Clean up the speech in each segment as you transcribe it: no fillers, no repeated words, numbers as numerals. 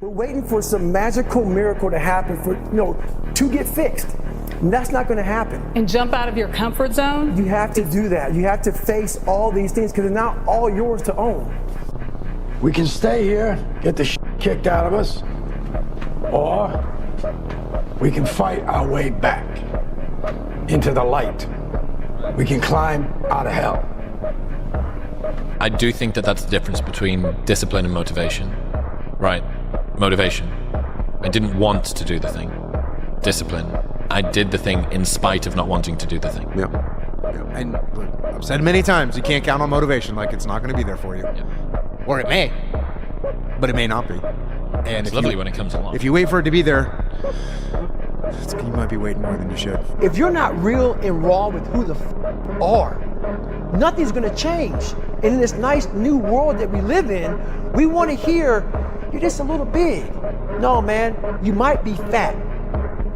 We're waiting for some magical miracle to happen to get fixed. And that's not going to happen. And jump out of your comfort zone? You have to do that. You have to face all these things because they're not all yours to own. We can stay here, get the kicked out of us, or we can fight our way back into the light. We can climb out of hell. I do think that that's the difference between discipline and motivation. Right. Motivation. I didn't want to do the thing. Discipline. I did the thing in spite of not wanting to do the thing. Yeah. And look, I've said many times, you can't count on motivation. Like, it's not going to be there for you. Yeah. Or it may, but it may not be. And it's lovely when it comes along. If you wait for it to be there, you might be waiting more than you should. If you're not real and raw with who the are, nothing's going to change. And in this nice new world that we live in, we want to hear, you're just a little big. No, man, you might be fat.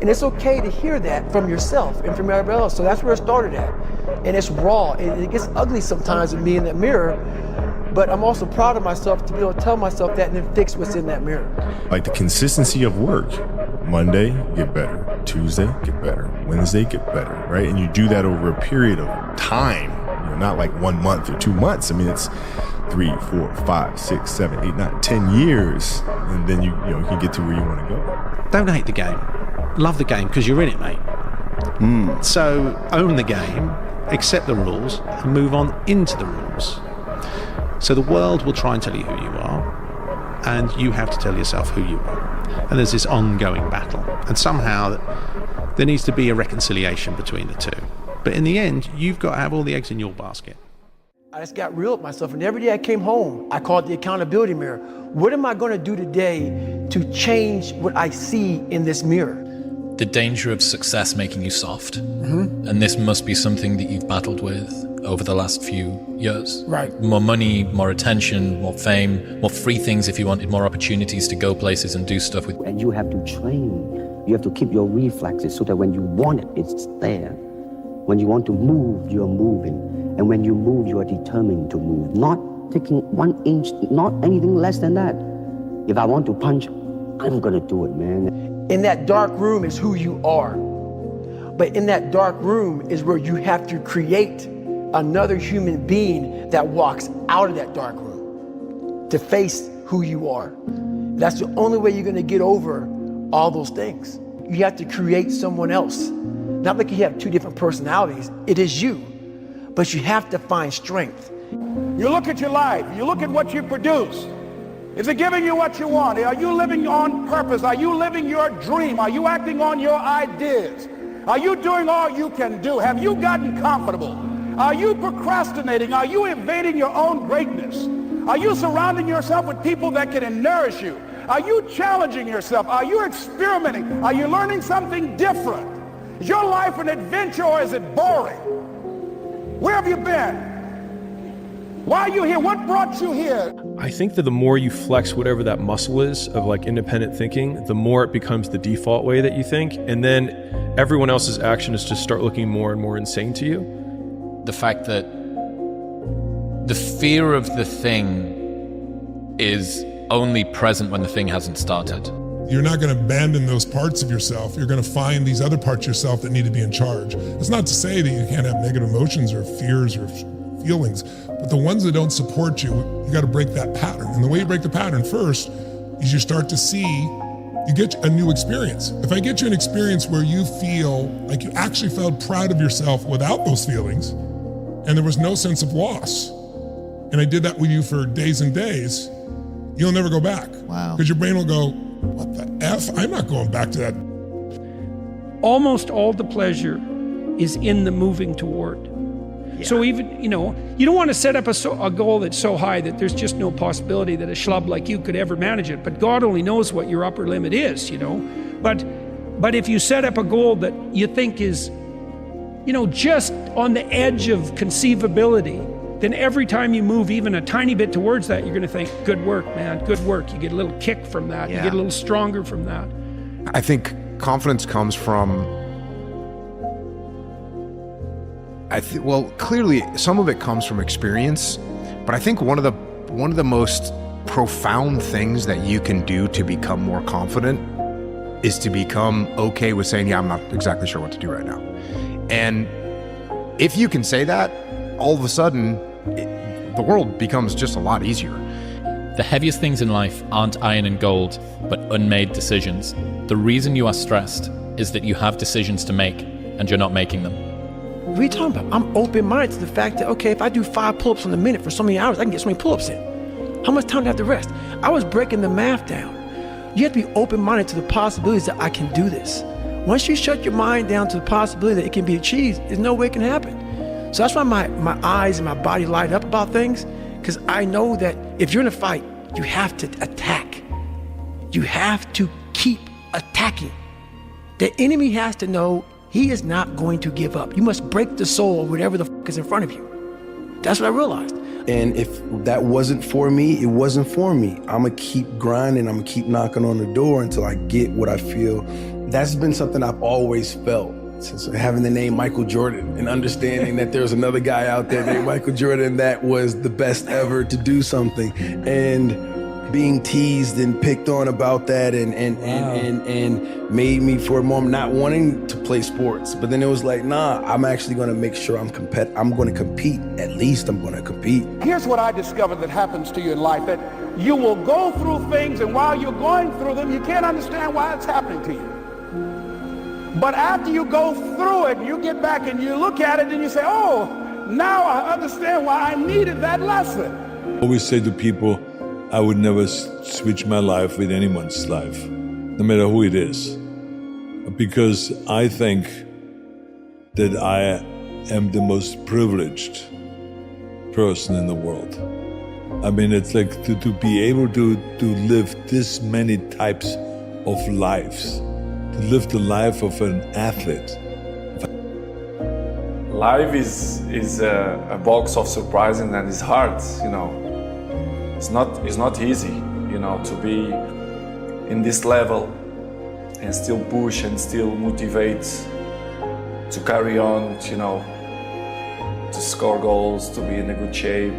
And it's okay to hear that from yourself and from everybody else. So that's where it started at. And it's raw. And it gets ugly sometimes with me in that mirror. But I'm also proud of myself to be able to tell myself that and then fix what's in that mirror. Like the consistency of work. Monday, get better. Tuesday, get better. Wednesday, get better, right? And you do that over a period of time. Not like 1 month or 2 months. I mean, it's 3, 4, 5, 6, 7, 8, 9, 10 years. And then you can get to where you want to go. Don't hate the game. Love the game because you're in it, mate. So own the game, accept the rules, and move on into the rules. So the world will try and tell you who you are, and you have to tell yourself who you are. And there's this ongoing battle. And somehow there needs to be a reconciliation between the two. But in the end, you've got to have all the eggs in your basket. I just got real with myself, and every day I came home, I called it the accountability mirror. What am I going to do today to change what I see in this mirror? The danger of success making you soft. And this must be something that you've battled with over the last few years. Right. More money, more attention, more fame, more free things if you wanted, more opportunities to go places and do stuff with. And you have to train. You have to keep your reflexes so that when you want it, it's there. When you want to move, you're moving. And when you move, you are determined to move. Not taking 1 inch, not anything less than that. If I want to punch, I'm gonna do it, man. In that dark room is who you are. But in that dark room is where you have to create another human being that walks out of that dark room to face who you are. That's the only way you're gonna get over all those things. You have to create someone else. Not like you have two different personalities, it is you. But you have to find strength. You look at your life, you look at what you produce. Is it giving you what you want? Are you living on purpose? Are you living your dream? Are you acting on your ideas? Are you doing all you can do? Have you gotten comfortable? Are you procrastinating? Are you evading your own greatness? Are you surrounding yourself with people that can nourish you? Are you challenging yourself? Are you experimenting? Are you learning something different? Is your life an adventure or is it boring? Where have you been? Why are you here? What brought you here? I think that the more you flex whatever that muscle is of like independent thinking, the more it becomes the default way that you think. And then everyone else's actions just start looking more and more insane to you. The fact that the fear of the thing is only present when the thing hasn't started. You're not going to abandon those parts of yourself. You're going to find these other parts of yourself that need to be in charge. It's not to say that you can't have negative emotions or fears or feelings, but the ones that don't support you, you got to break that pattern. And the way you break the pattern first is you start to see, you get a new experience. If I get you an experience where you feel like you actually felt proud of yourself without those feelings, and there was no sense of loss, and I did that with you for days and days, you'll never go back. Wow. Because your brain will go, what the F? I'm not going back to that. Almost all the pleasure is in the moving toward. Yeah. So even, you don't want to set up a goal that's so high that there's just no possibility that a schlub like you could ever manage it. But God only knows what your upper limit is, But if you set up a goal that you think is, just on the edge of conceivability, then every time you move even a tiny bit towards that, you're going to think, good work, man, good work. You get a little kick from that. Yeah. You get a little stronger from that. I think confidence comes from, clearly some of it comes from experience, but I think one of the most profound things that you can do to become more confident is to become okay with saying, yeah, I'm not exactly sure what to do right now. And if you can say that, all of a sudden, the world becomes just a lot easier. The heaviest things in life aren't iron and gold, but unmade decisions. The reason you are stressed is that you have decisions to make, and you're not making them. What are you talking about? I'm open-minded to the fact that, okay, if I do 5 pull-ups in a minute for so many hours, I can get so many pull-ups in. How much time do I have to rest? I was breaking the math down. You have to be open-minded to the possibilities that I can do this. Once you shut your mind down to the possibility that it can be achieved, there's no way it can happen. So that's why my eyes and my body light up about things, because I know that if you're in a fight, you have to attack. You have to keep attacking. The enemy has to know he is not going to give up. You must break the soul of whatever the is in front of you. That's what I realized. And if that wasn't for me, it wasn't for me. I'm gonna keep grinding, I'm gonna keep knocking on the door until I get what I feel. That's been something I've always felt. Since having the name Michael Jordan and understanding that there's another guy out there named Michael Jordan that was the best ever to do something, and being teased and picked on about that and made me for a moment not wanting to play sports. But then it was like, nah, I'm actually gonna make sure I'm gonna compete. At least I'm gonna compete. Here's what I discovered that happens to you in life, that you will go through things, and while you're going through them, you can't understand why it's happening to you. But after you go through it, you get back and you look at it and you say, oh, now I understand why I needed that lesson. I always say to people, I would never switch my life with anyone's life, no matter who it is. Because I think that I am the most privileged person in the world. I mean, it's like to be able to live this many types of lives. To live the life of an athlete. Life is a box of surprises, and it's hard, you know. It's not easy, you know, to be in this level and still push and still motivate to carry on, you know, to score goals, to be in a good shape,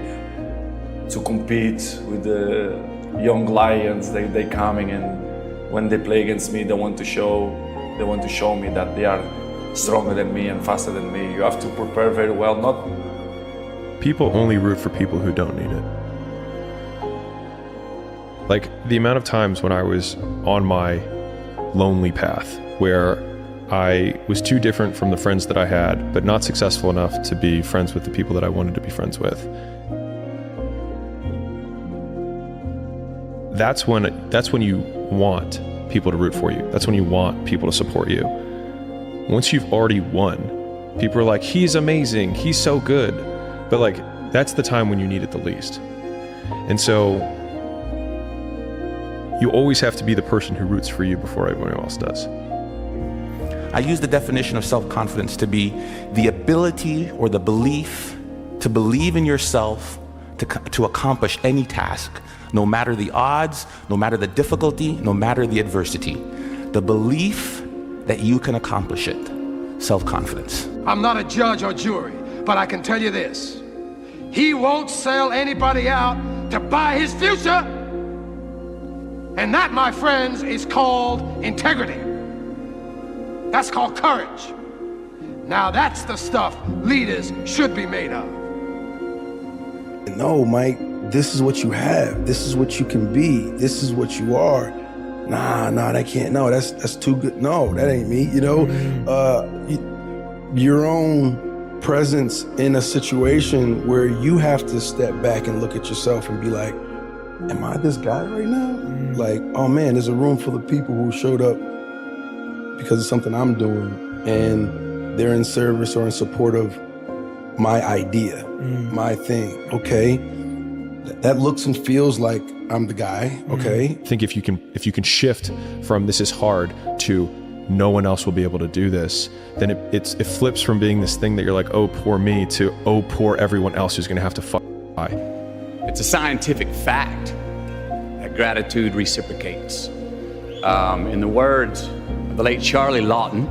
to compete with the young lions. They coming, and when they play against me, they want to show me that they are stronger than me and faster than me. You have to prepare very well. People only root for people who don't need it. Like the amount of times when I was on my lonely path where I was too different from the friends that I had, but not successful enough to be friends with the people that I wanted to be friends with. That's when you want people to root for you. That's when you want people to support you. Once you've already won, people are like, he's amazing, he's so good. But like, that's the time when you need it the least. And so you always have to be the person who roots for you before everyone else does. I use the definition of self-confidence to be the ability or the belief to believe in yourself to accomplish any task. No matter the odds, no matter the difficulty, no matter the adversity. The belief that you can accomplish it. Self-confidence. I'm not a judge or jury, but I can tell you this. He won't sell anybody out to buy his future. And that, my friends, is called integrity. That's called courage. Now that's the stuff leaders should be made of. No, Mike. This is what you have. This is what you can be. This is what you are. Nah, that can't. No, that's too good. No, that ain't me. You know, your own presence in a situation where you have to step back and look at yourself and be like, am I this guy right now? Like, oh man, there's a room full of people who showed up because of something I'm doing, and they're in service or in support of my idea, my thing. Okay. That looks and feels like I'm the guy, okay? I think if you can shift from this is hard to no one else will be able to do this, then it flips from being this thing that you're like, oh, poor me, to oh, poor everyone else who's gonna have to die. It's a scientific fact that gratitude reciprocates. In the words of the late Charlie Lawton,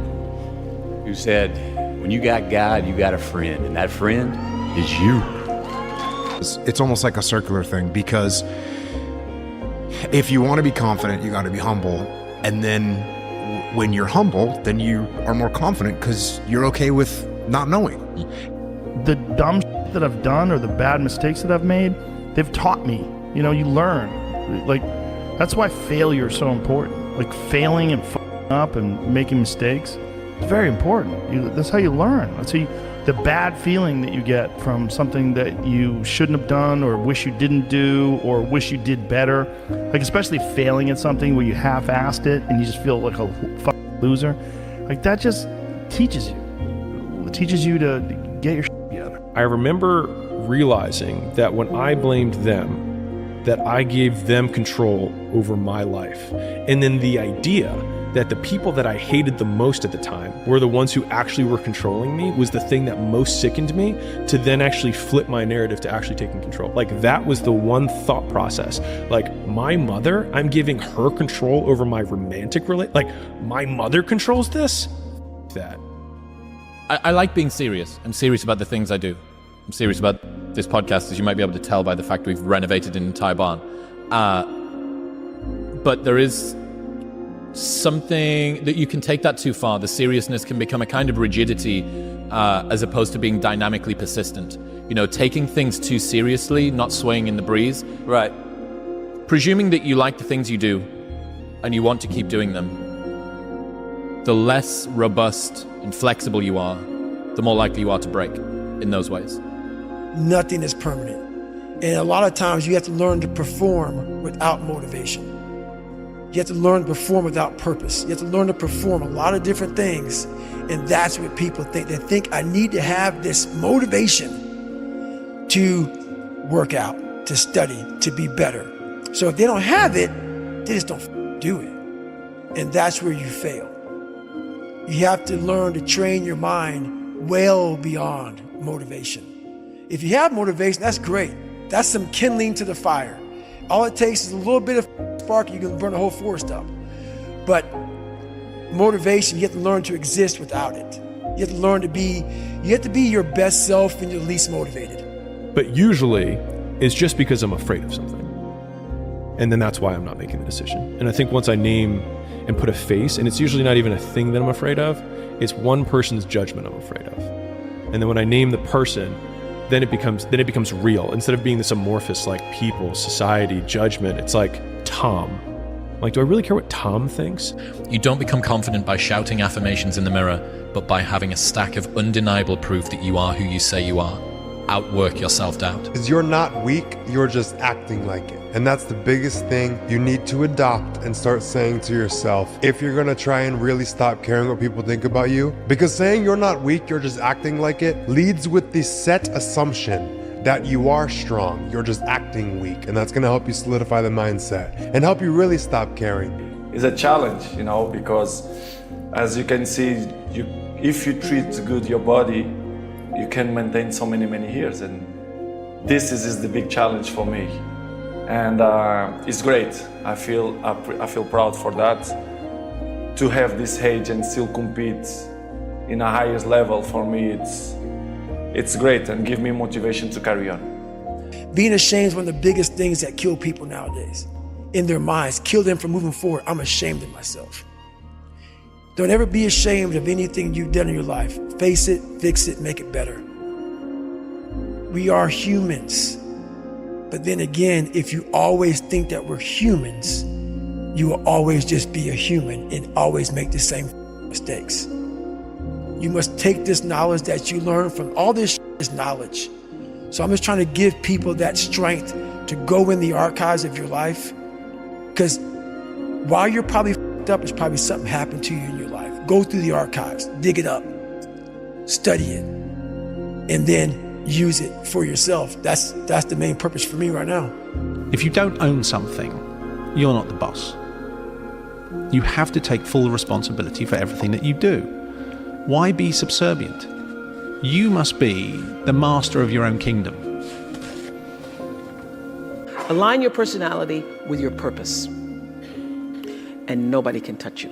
who said, when you got God, you got a friend, and that friend is you. It's almost like a circular thing, because if you want to be confident, you got to be humble. And then when you're humble, then you are more confident because you're okay with not knowing. The dumb shit that I've done or the bad mistakes that I've made, they've taught me. You know, you learn. Like, that's why failure is so important. Like, failing and f***ing up and making mistakes, it's very important. That's how you learn. That's how the bad feeling that you get from something that you shouldn't have done or wish you didn't do or wish you did better. Like, especially failing at something where you half-assed it and you just feel like a fucking loser. Like, that just teaches you. It teaches you to get your shit together. I remember realizing that when I blamed them, that I gave them control over my life. And then the idea that the people that I hated the most at the time were the ones who actually were controlling me was the thing that most sickened me, to then actually flip my narrative to actually taking control. Like, that was the one thought process. Like, my mother, I'm giving her control over my romantic like, my mother controls this? That. I like being serious. I'm serious about the things I do. I'm serious about this podcast, as you might be able to tell by the fact we've renovated an entire barn. But there is something that you can take that too far. The seriousness can become a kind of rigidity as opposed to being dynamically persistent. You know, taking things too seriously, not swaying in the breeze. Right. Presuming that you like the things you do and you want to keep doing them, the less robust and flexible you are, the more likely you are to break in those ways. Nothing is permanent. And a lot of times you have to learn to perform without motivation. You have to learn to perform without purpose. You have to learn to perform a lot of different things. And that's what people think. They think I need to have this motivation to work out, to study, to be better. So if they don't have it, they just don't do it. And that's where you fail. You have to learn to train your mind well beyond motivation. If you have motivation, that's great. That's some kindling to the fire. All it takes is a little bit of spark, you can burn the whole forest up. But motivation, you have to learn to exist without it. You have to learn to be, you have to be your best self when you're least motivated. But usually, it's just because I'm afraid of something. And then that's why I'm not making the decision. And I think once I name and put a face, and it's usually not even a thing that I'm afraid of, it's one person's judgment I'm afraid of. And then when I name the person, then it becomes real. Instead of being this amorphous, like people, society, judgment, it's like Tom. Like, do I really care what Tom thinks? You don't become confident by shouting affirmations in the mirror, but by having a stack of undeniable proof that you are who you say you are. Outwork your self-doubt. Because you're not weak, you're just acting like it. And that's the biggest thing you need to adopt and start saying to yourself if you're gonna try and really stop caring what people think about you. Because saying you're not weak, you're just acting like it, leads with the set assumption that you are strong, you're just acting weak. And that's gonna help you solidify the mindset and help you really stop caring. It's a challenge, you know, because as you can see, if you treat good your body, you can maintain so many years. And this is the big challenge for me. And it's great. I feel proud for that. To have this age and still compete in a highest level, for me, it's great and give me motivation to carry on. Being ashamed is one of the biggest things that kill people nowadays. In their minds, kill them from moving forward. I'm ashamed of myself. Don't ever be ashamed of anything you've done in your life. Face it, fix it, make it better. We are humans. But then again, if you always think that we're humans, you will always just be a human and always make the same mistakes. You must take this knowledge that you learn from all this is knowledge. So I'm just trying to give people that strength to go in the archives of your life. Because while you're probably f***ed up, there's probably something happened to you in your life. Go through the archives, dig it up, study it, and then use it for yourself. That's the main purpose for me right now. If you don't own something, you're not the boss. You have to take full responsibility for everything that you do. Why be subservient? You must be the master of your own kingdom. Align your personality with your purpose, and nobody can touch you.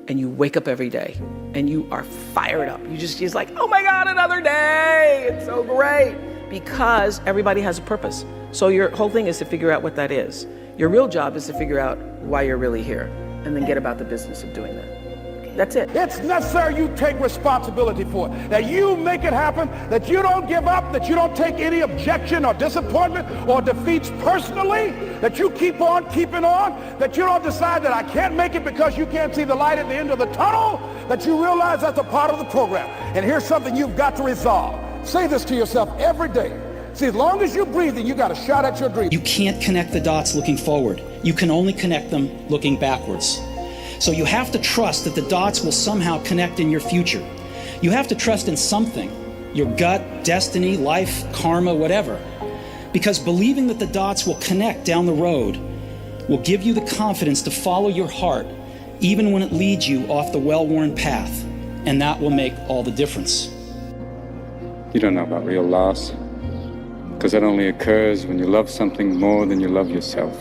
And you wake up every day and you are fired up. You're like, oh my God, another day. It's so great. Because everybody has a purpose. So your whole thing is to figure out what that is. Your real job is to figure out why you're really here and then get about the business of doing that. That's it. It's necessary you take responsibility for it, that you make it happen, that you don't give up, that you don't take any objection or disappointment or defeats personally, that you keep on keeping on, that you don't decide that I can't make it because you can't see the light at the end of the tunnel, that you realize that's a part of the program. And here's something you've got to resolve. Say this to yourself every day. See, as long as you're breathing, you got a shot at your dream. You can't connect the dots looking forward. You can only connect them looking backwards. So you have to trust that the dots will somehow connect in your future. You have to trust in something, your gut, destiny, life, karma, whatever. Because believing that the dots will connect down the road will give you the confidence to follow your heart, even when it leads you off the well-worn path. And that will make all the difference. You don't know about real loss, because that only occurs when you love something more than you love yourself.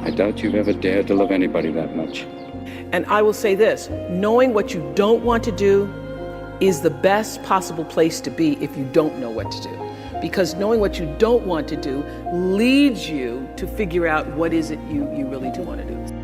I doubt you've ever dared to love anybody that much. And I will say this, knowing what you don't want to do is the best possible place to be if you don't know what to do. Because knowing what you don't want to do leads you to figure out what is it you really do want to do.